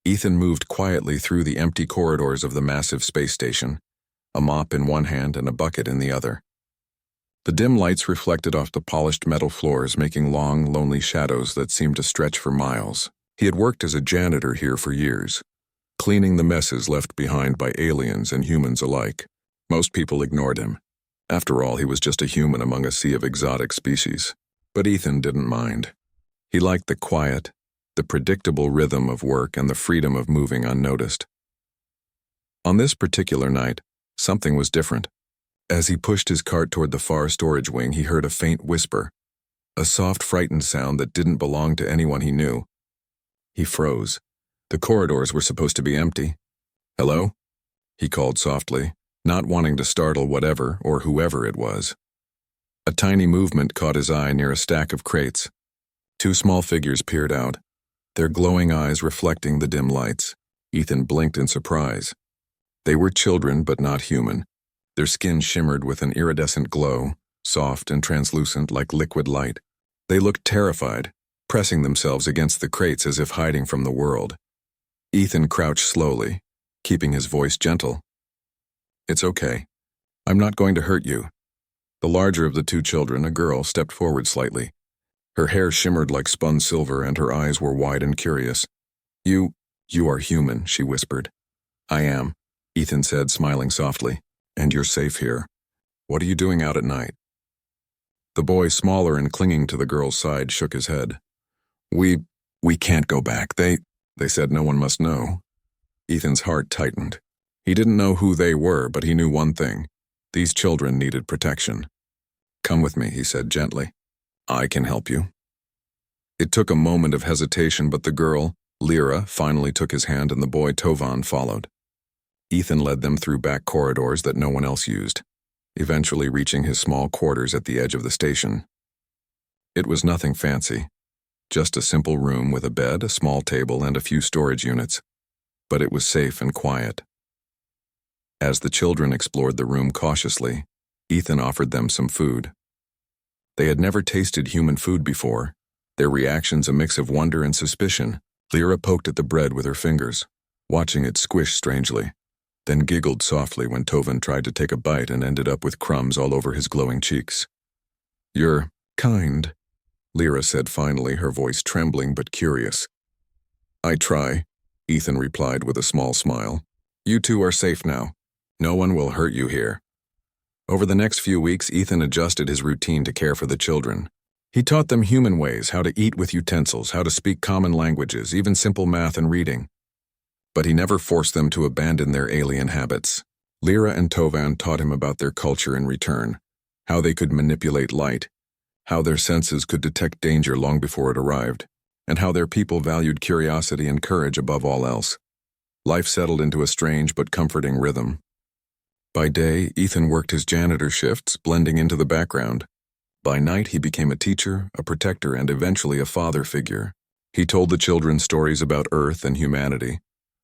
Ethan moved quietly through the empty corridors of the massive space station, a mop in one hand and a bucket in the other. The dim lights reflected off the polished metal floors, making long, lonely shadows that seemed to stretch for miles. He had worked as a janitor here for years, cleaning the messes left behind by aliens and humans alike. Most people ignored him. After all, he was just a human among a sea of exotic species. But Ethan didn't mind. He liked the quiet, the predictable rhythm of work and the freedom of moving unnoticed. On this particular night, something was different. As he pushed his cart toward the far storage wing, he heard a faint whisper, a soft, frightened sound that didn't belong to anyone he knew. He froze. The corridors were supposed to be empty. "Hello?" he called softly, not wanting to startle whatever or whoever it was. A tiny movement caught his eye near a stack of crates. Two small figures peered out, their glowing eyes reflecting the dim lights. Ethan blinked in surprise. They were children, but not human. Their skin shimmered with an iridescent glow, soft and translucent like liquid light. They looked terrified, pressing themselves against the crates as if hiding from the world. Ethan crouched slowly, keeping his voice gentle. "It's okay. I'm not going to hurt you." The larger of the two children, a girl, stepped forward slightly. Her hair shimmered like spun silver and her eyes were wide and curious. You are human," she whispered. "I am," Ethan said, smiling softly. "And you're safe here. What are you doing out at night?" The boy, smaller and clinging to the girl's side, shook his head. We can't go back. They said no one must know." Ethan's heart tightened. He didn't know who they were, but he knew one thing. These children needed protection. "Come with me," he said gently. "I can help you." It took a moment of hesitation, but the girl, Lyra, finally took his hand and the boy, Tovan, followed. Ethan led them through back corridors that no one else used, eventually reaching his small quarters at the edge of the station. It was nothing fancy, just a simple room with a bed, a small table, and a few storage units, but it was safe and quiet. As the children explored the room cautiously, Ethan offered them some food. They had never tasted human food before, their reactions a mix of wonder and suspicion. Lyra poked at the bread with her fingers, watching it squish strangely, then giggled softly when Tovan tried to take a bite and ended up with crumbs all over his glowing cheeks. "You're kind," Lyra said finally, her voice trembling but curious. "I try," Ethan replied with a small smile. "You two are safe now. No one will hurt you here." Over the next few weeks, Ethan adjusted his routine to care for the children. He taught them human ways, how to eat with utensils, how to speak common languages, even simple math and reading. But he never forced them to abandon their alien habits. Lyra and Tovan taught him about their culture in return, how they could manipulate light, how their senses could detect danger long before it arrived, and how their people valued curiosity and courage above all else. Life settled into a strange but comforting rhythm. By day, Ethan worked his janitor shifts, blending into the background. By night, he became a teacher, a protector, and eventually a father figure. He told the children stories about Earth and humanity,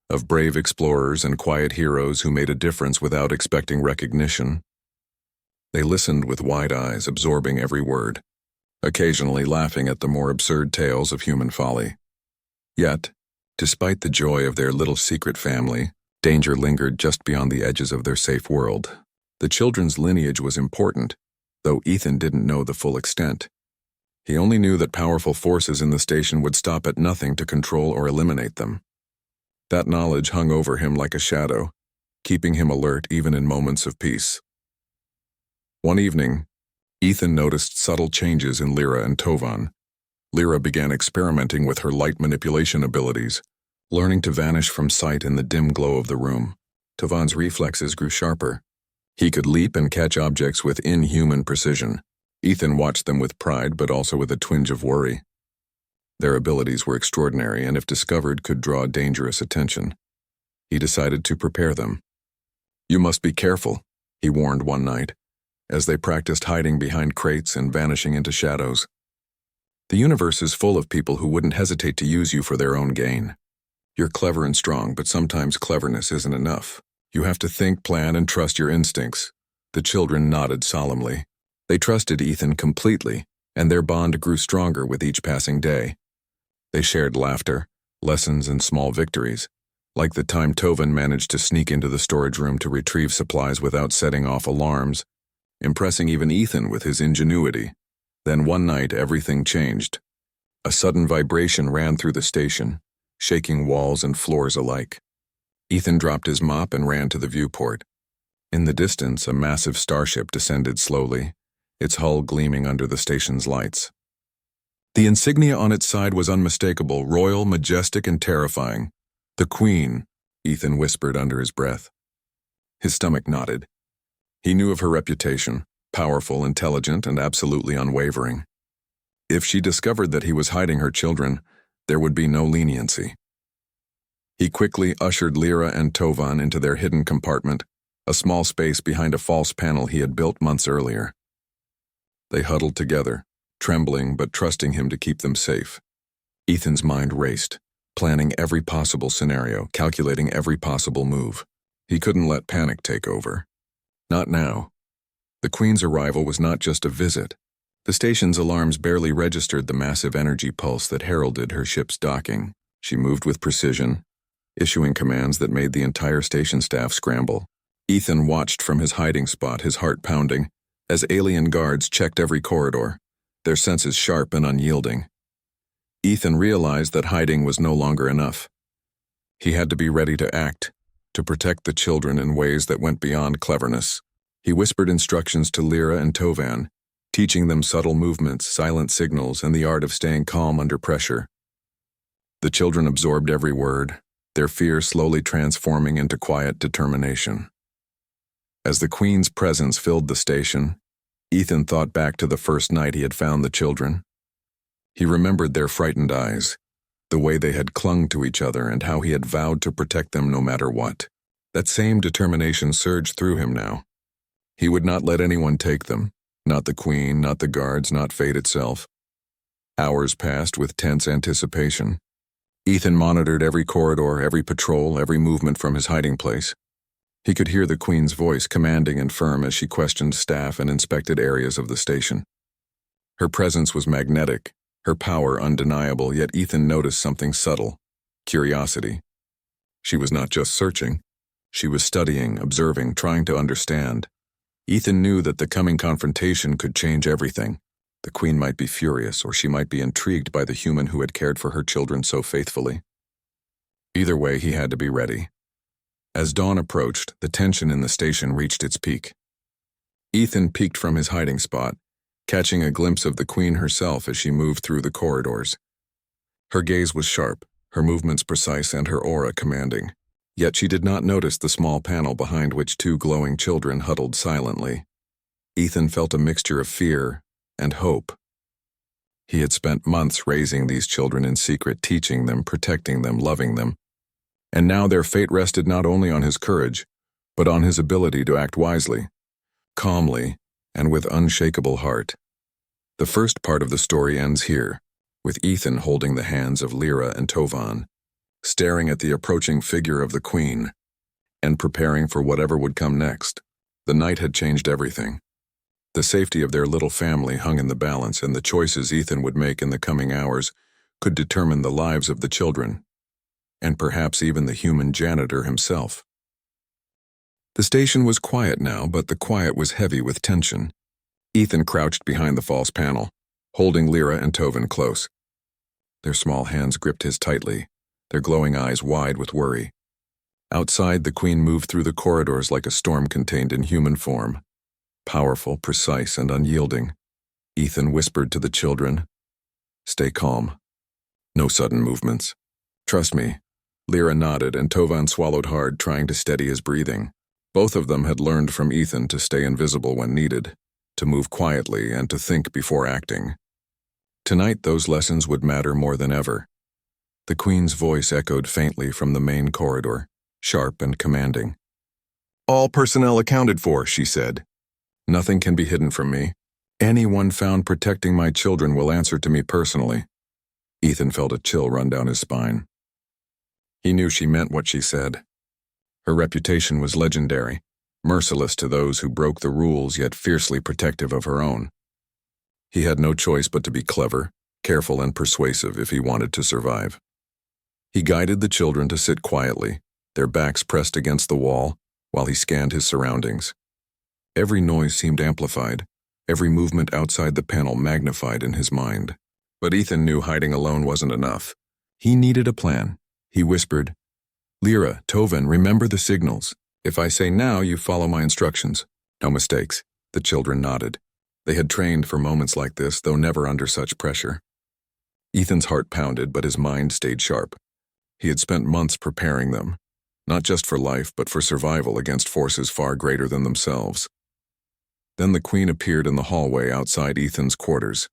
of brave explorers and quiet heroes who made a difference without expecting recognition. They listened with wide eyes, absorbing every word, occasionally laughing at the more absurd tales of human folly. Yet, despite the joy of their little secret family, danger lingered just beyond the edges of their safe world. The children's lineage was important, though Ethan didn't know the full extent. He only knew that powerful forces in the station would stop at nothing to control or eliminate them. That knowledge hung over him like a shadow, keeping him alert even in moments of peace. One evening, Ethan noticed subtle changes in Lyra and Tovan. Lyra began experimenting with her light manipulation abilities, learning to vanish from sight in the dim glow of the room. Tovan's reflexes grew sharper. He could leap and catch objects with inhuman precision. Ethan watched them with pride, but also with a twinge of worry. Their abilities were extraordinary, and if discovered, could draw dangerous attention. He decided to prepare them. "You must be careful," he warned one night, as they practiced hiding behind crates and vanishing into shadows. "The universe is full of people who wouldn't hesitate to use you for their own gain. You're clever and strong, but sometimes cleverness isn't enough. You have to think, plan, and trust your instincts." The children nodded solemnly. They trusted Ethan completely, and their bond grew stronger with each passing day. They shared laughter, lessons and small victories, like the time Tovan managed to sneak into the storage room to retrieve supplies without setting off alarms, impressing even Ethan with his ingenuity. Then one night everything changed. A sudden vibration ran through the station, shaking walls and floors alike. Ethan dropped his mop and ran to the viewport. In the distance, a massive starship descended slowly, its hull gleaming under the station's lights. The insignia on its side was unmistakable, royal, majestic, and terrifying. "The Queen," Ethan whispered under his breath. His stomach knotted. He knew of her reputation, powerful, intelligent, and absolutely unwavering. If she discovered that he was hiding her children, there would be no leniency. He quickly ushered Lyra and Tovan into their hidden compartment, a small space behind a false panel he had built months earlier. They huddled together, trembling but trusting him to keep them safe. Ethan's mind raced, planning every possible scenario, calculating every possible move. He couldn't let panic take over. Not now. The Queen's arrival was not just a visit. The station's alarms barely registered the massive energy pulse that heralded her ship's docking. She moved with precision, issuing commands that made the entire station staff scramble. Ethan watched from his hiding spot, his heart pounding, as alien guards checked every corridor, their senses sharp and unyielding. Ethan realized that hiding was no longer enough. He had to be ready to act, to protect the children in ways that went beyond cleverness. He whispered instructions to Lyra and Tovan, teaching them subtle movements, silent signals, and the art of staying calm under pressure. The children absorbed every word, their fear slowly transforming into quiet determination. As the Queen's presence filled the station, Ethan thought back to the first night he had found the children. He remembered their frightened eyes, the way they had clung to each other and how he had vowed to protect them no matter what. That same determination surged through him now. He would not let anyone take them, not the Queen, not the guards, not fate itself. Hours passed with tense anticipation. Ethan monitored every corridor, every patrol, every movement from his hiding place. He could hear the Queen's voice, commanding and firm as she questioned staff and inspected areas of the station. Her presence was magnetic, her power undeniable, yet Ethan noticed something subtle: curiosity. She was not just searching. She was studying, observing, trying to understand. Ethan knew that the coming confrontation could change everything. The Queen might be furious, or she might be intrigued by the human who had cared for her children so faithfully. Either way, he had to be ready. As dawn approached, the tension in the station reached its peak. Ethan peeked from his hiding spot, catching a glimpse of the Queen herself as she moved through the corridors. Her gaze was sharp, her movements precise, and her aura commanding. Yet she did not notice the small panel behind which two glowing children huddled silently. Ethan felt a mixture of fear and hope. He had spent months raising these children in secret, teaching them, protecting them, loving them. And now their fate rested not only on his courage, but on his ability to act wisely, calmly, and with unshakable heart. The first part of the story ends here, with Ethan holding the hands of Lyra and Tovan, staring at the approaching figure of the Queen, and preparing for whatever would come next. The night had changed everything. The safety of their little family hung in the balance, and the choices Ethan would make in the coming hours could determine the lives of the children, and perhaps even the human janitor himself. The station was quiet now, but the quiet was heavy with tension. Ethan crouched behind the false panel, holding Lyra and Tovan close. Their small hands gripped his tightly, their glowing eyes wide with worry. Outside, the Queen moved through the corridors like a storm contained in human form. Powerful, precise, and unyielding. Ethan whispered to the children, "Stay calm. No sudden movements. Trust me." Lyra nodded, and Tovan swallowed hard, trying to steady his breathing. Both of them had learned from Ethan to stay invisible when needed, to move quietly, and to think before acting. Tonight, those lessons would matter more than ever. The Queen's voice echoed faintly from the main corridor, sharp and commanding. "All personnel accounted for," she said. "Nothing can be hidden from me. Anyone found protecting my children will answer to me personally." Ethan felt a chill run down his spine. He knew she meant what she said. Her reputation was legendary, merciless to those who broke the rules yet fiercely protective of her own. He had no choice but to be clever, careful, and persuasive if he wanted to survive. He guided the children to sit quietly, their backs pressed against the wall, while he scanned his surroundings. Every noise seemed amplified, every movement outside the panel magnified in his mind. But Ethan knew hiding alone wasn't enough. He needed a plan. He whispered, "Lyra, Tovin, remember the signals. If I say now, you follow my instructions. No mistakes." The children nodded. They had trained for moments like this, though never under such pressure. Ethan's heart pounded, but his mind stayed sharp. He had spent months preparing them, not just for life, but for survival against forces far greater than themselves. Then the Queen appeared in the hallway outside Ethan's quarters.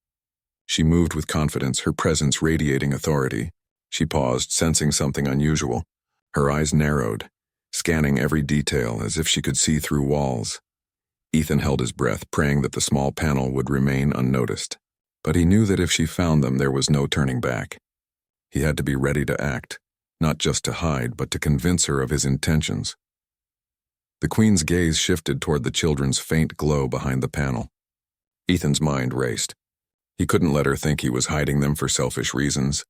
She moved with confidence, her presence radiating authority. She paused, sensing something unusual. Her eyes narrowed, scanning every detail as if she could see through walls. Ethan held his breath, praying that the small panel would remain unnoticed. But he knew that if she found them, there was no turning back. He had to be ready to act, not just to hide, but to convince her of his intentions. The Queen's gaze shifted toward the children's faint glow behind the panel. Ethan's mind raced. He couldn't let her think he was hiding them for selfish reasons.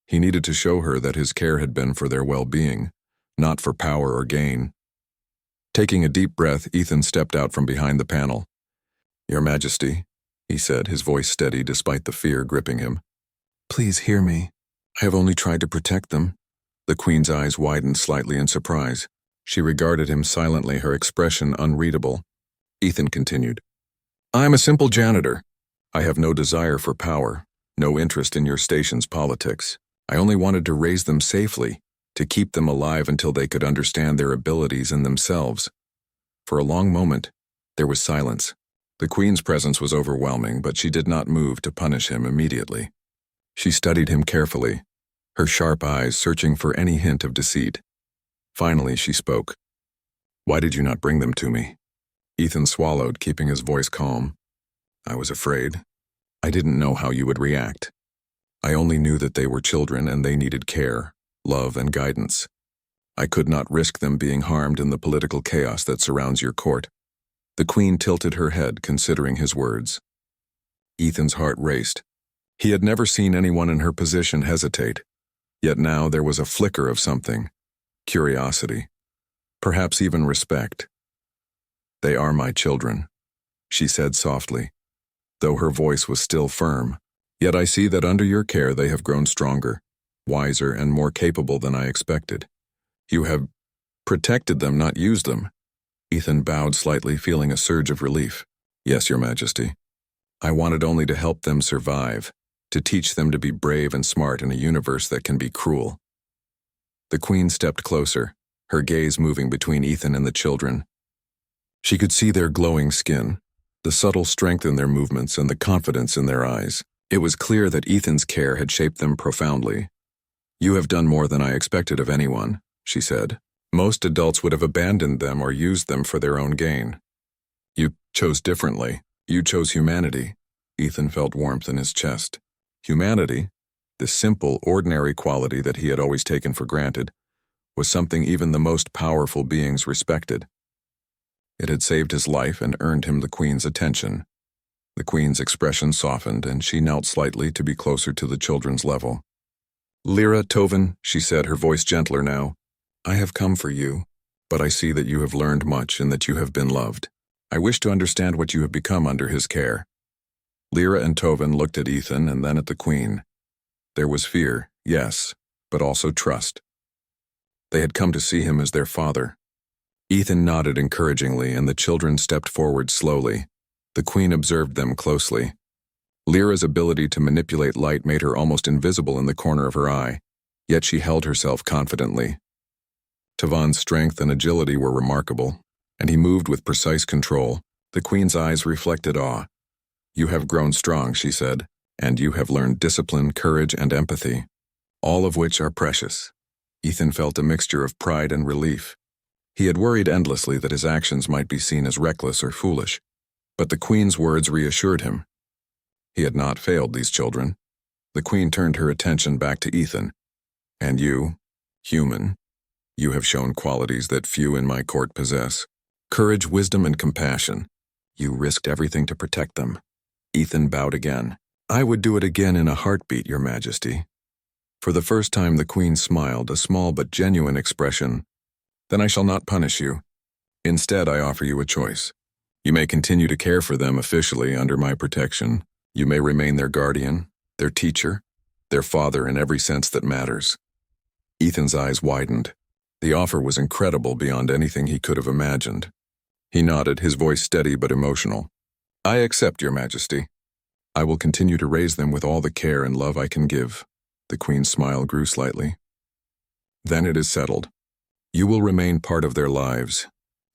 He needed to show her that his care had been for their well-being, not for power or gain. Taking a deep breath, Ethan stepped out from behind the panel. "Your Majesty," he said, his voice steady despite the fear gripping him. "Please hear me. I have only tried to protect them." The Queen's eyes widened slightly in surprise. She regarded him silently, her expression unreadable. Ethan continued, "I am a simple janitor. I have no desire for power, no interest in your station's politics. I only wanted to raise them safely, to keep them alive until they could understand their abilities and themselves." For a long moment, there was silence. The Queen's presence was overwhelming, but she did not move to punish him immediately. She studied him carefully, her sharp eyes searching for any hint of deceit. Finally, she spoke. "Why did you not bring them to me?" Ethan swallowed, keeping his voice calm. "I was afraid. I didn't know how you would react. I only knew that they were children and they needed care, love, and guidance. I could not risk them being harmed in the political chaos that surrounds your court." The Queen tilted her head, considering his words. Ethan's heart raced. He had never seen anyone in her position hesitate. Yet now there was a flicker of something. Curiosity. Perhaps even respect. "They are my children," she said softly, though her voice was still firm. "Yet I see that under your care they have grown stronger, wiser, and more capable than I expected. You have protected them, not used them." Ethan bowed slightly, feeling a surge of relief. "Yes, Your Majesty. I wanted only to help them survive, to teach them to be brave and smart in a universe that can be cruel." The Queen stepped closer, her gaze moving between Ethan and the children. She could see their glowing skin, the subtle strength in their movements, and the confidence in their eyes. It was clear that Ethan's care had shaped them profoundly. "You have done more than I expected of anyone," she said. "Most adults would have abandoned them or used them for their own gain. You chose differently. You chose humanity." Ethan felt warmth in his chest. Humanity, the simple, ordinary quality that he had always taken for granted, was something even the most powerful beings respected. It had saved his life and earned him the Queen's attention. The Queen's expression softened, and she knelt slightly to be closer to the children's level. "Lyra, Tovin," she said, her voice gentler now, "I have come for you, but I see that you have learned much and that you have been loved. I wish to understand what you have become under his care." Lyra and Tovin looked at Ethan and then at the Queen. There was fear, yes, but also trust. They had come to see him as their father. Ethan nodded encouragingly, and the children stepped forward slowly. The Queen observed them closely. Lyra's ability to manipulate light made her almost invisible in the corner of her eye, yet she held herself confidently. Tovon's strength and agility were remarkable, and he moved with precise control. The Queen's eyes reflected awe. "You have grown strong," she said, "and you have learned discipline, courage, and empathy, all of which are precious." Ethan felt a mixture of pride and relief. He had worried endlessly that his actions might be seen as reckless or foolish, but the Queen's words reassured him. He had not failed these children. The Queen turned her attention back to Ethan. "And you, human, you have shown qualities that few in my court possess. Courage, wisdom, and compassion. You risked everything to protect them." Ethan bowed again. "I would do it again in a heartbeat, Your Majesty." For the first time the Queen smiled, a small but genuine expression. Then I shall not punish you. Instead, I offer you a choice. You may continue to care for them officially under my protection. You may remain their guardian, their teacher, their father in every sense that matters. Ethan's eyes widened. The offer was incredible beyond anything he could have imagined. He nodded, his voice steady but emotional. I accept, Your Majesty. I will continue to raise them with all the care and love I can give. The Queen's smile grew slightly. Then it is settled. You will remain part of their lives,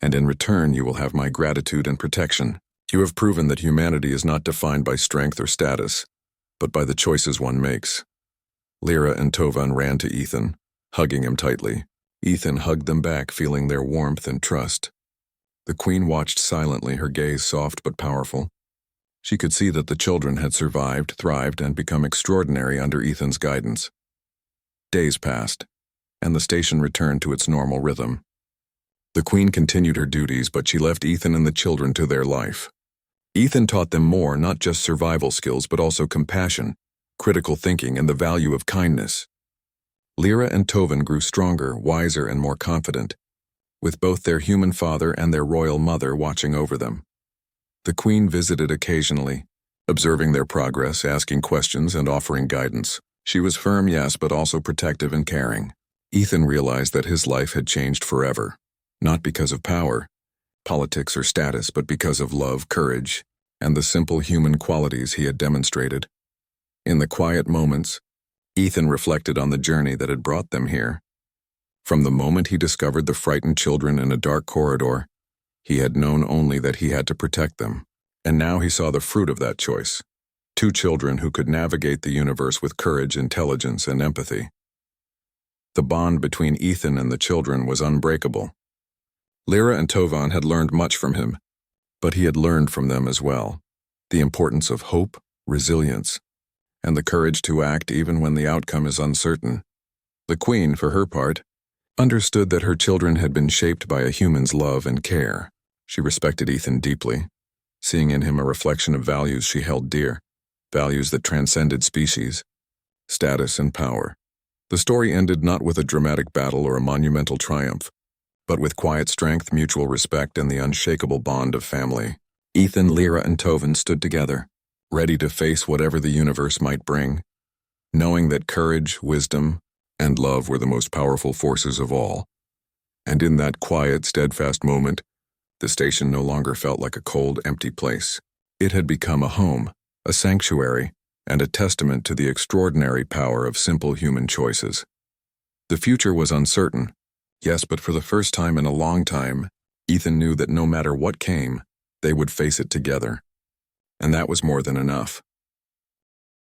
and in return you will have my gratitude and protection. You have proven that humanity is not defined by strength or status, but by the choices one makes. Lyra and Tovan ran to Ethan, hugging him tightly. Ethan hugged them back, feeling their warmth and trust. The Queen watched silently, her gaze soft but powerful. She could see that the children had survived, thrived, and become extraordinary under Ethan's guidance. Days passed, and the station returned to its normal rhythm. The Queen continued her duties, but she left Ethan and the children to their life. Ethan taught them more, not just survival skills, but also compassion, critical thinking, and the value of kindness. Lyra and Tovan grew stronger, wiser, and more confident, with both their human father and their royal mother watching over them. The Queen visited occasionally, observing their progress, asking questions, and offering guidance. She was firm, yes, but also protective and caring. Ethan realized that his life had changed forever, not because of power, politics, or status, but because of love, courage, and the simple human qualities he had demonstrated. In the quiet moments, Ethan reflected on the journey that had brought them here. From the moment he discovered the frightened children in a dark corridor, he had known only that he had to protect them, and now he saw the fruit of that choice. 2 children who could navigate the universe with courage, intelligence, and empathy. The bond between Ethan and the children was unbreakable. Lyra and Tovan had learned much from him, but he had learned from them as well. The importance of hope, resilience, and the courage to act even when the outcome is uncertain. The Queen, for her part, understood that her children had been shaped by a human's love and care. She respected Ethan deeply, seeing in him a reflection of values she held dear, values that transcended species, status, and power. The story ended not with a dramatic battle or a monumental triumph, but with quiet strength, mutual respect, and the unshakable bond of family. Ethan, Lyra, and Tovan stood together, ready to face whatever the universe might bring, knowing that courage, wisdom, and love were the most powerful forces of all. And in that quiet, steadfast moment, the station no longer felt like a cold, empty place. It had become a home, a sanctuary, and a testament to the extraordinary power of simple human choices. The future was uncertain, yes, but for the first time in a long time, Ethan knew that no matter what came, they would face it together. And that was more than enough.